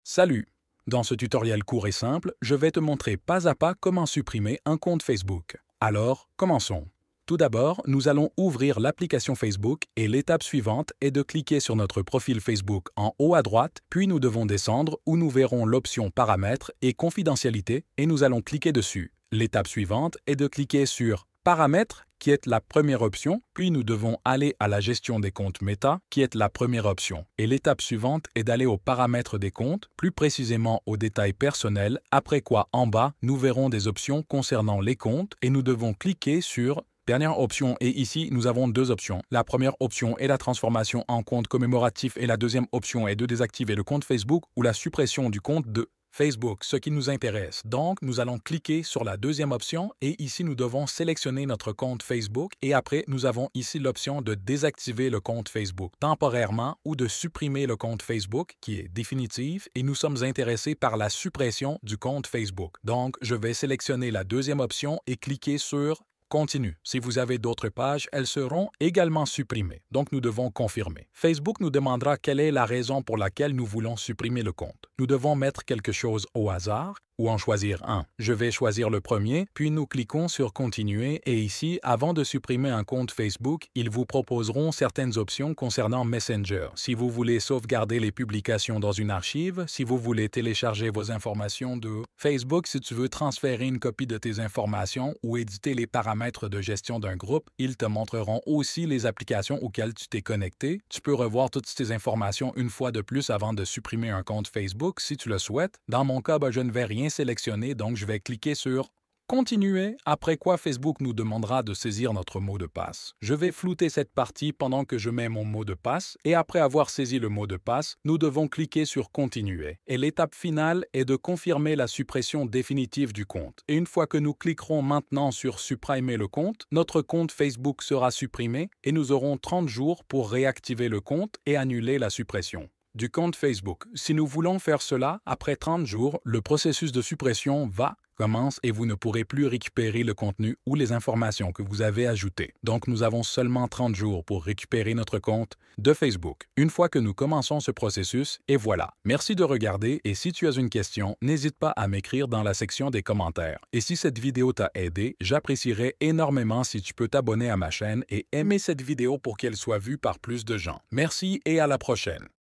Salut! Dans ce tutoriel court et simple, je vais te montrer pas à pas comment supprimer un compte Facebook. Alors, commençons. Tout d'abord, nous allons ouvrir l'application Facebook et l'étape suivante est de cliquer sur notre profil Facebook en haut à droite, puis nous devons descendre où nous verrons l'option Paramètres et Confidentialité et nous allons cliquer dessus. L'étape suivante est de cliquer sur Paramètres, qui est la première option, puis nous devons aller à la gestion des comptes Meta, qui est la première option. Et l'étape suivante est d'aller aux paramètres des comptes, plus précisément aux détails personnels, après quoi en bas, nous verrons des options concernant les comptes et nous devons cliquer sur dernière option et ici nous avons deux options. La première option est la transformation en compte commémoratif et la deuxième option est de désactiver le compte Facebook ou la suppression du compte de Facebook, ce qui nous intéresse. Donc, nous allons cliquer sur la deuxième option et ici, nous devons sélectionner notre compte Facebook et après, nous avons ici l'option de désactiver le compte Facebook temporairement ou de supprimer le compte Facebook qui est définitif et nous sommes intéressés par la suppression du compte Facebook. Donc, je vais sélectionner la deuxième option et cliquer sur Continue. Si vous avez d'autres pages, elles seront également supprimées. Donc, nous devons confirmer. Facebook nous demandera quelle est la raison pour laquelle nous voulons supprimer le compte. Nous devons mettre quelque chose au hasard ou en choisir un. Je vais choisir le premier, puis nous cliquons sur Continuer et ici, avant de supprimer un compte Facebook, ils vous proposeront certaines options concernant Messenger. Si vous voulez sauvegarder les publications dans une archive, si vous voulez télécharger vos informations de Facebook, si tu veux transférer une copie de tes informations ou éditer les paramètres de gestion d'un groupe, ils te montreront aussi les applications auxquelles tu t'es connecté. Tu peux revoir toutes ces informations une fois de plus avant de supprimer un compte Facebook si tu le souhaites. Dans mon cas, je ne vais rien sélectionner, donc je vais cliquer sur Continuer, après quoi Facebook nous demandera de saisir notre mot de passe. Je vais flouter cette partie pendant que je mets mon mot de passe et après avoir saisi le mot de passe, nous devons cliquer sur Continuer. Et l'étape finale est de confirmer la suppression définitive du compte. Et une fois que nous cliquerons maintenant sur Supprimer le compte, notre compte Facebook sera supprimé et nous aurons 30 jours pour réactiver le compte et annuler la suppression du compte Facebook. Si nous voulons faire cela, après 30 jours, le processus de suppression commence et vous ne pourrez plus récupérer le contenu ou les informations que vous avez ajoutées. Donc, nous avons seulement 30 jours pour récupérer notre compte de Facebook. Une fois que nous commençons ce processus, et voilà. Merci de regarder et si tu as une question, n'hésite pas à m'écrire dans la section des commentaires. Et si cette vidéo t'a aidé, j'apprécierais énormément si tu peux t'abonner à ma chaîne et aimer cette vidéo pour qu'elle soit vue par plus de gens. Merci et à la prochaine.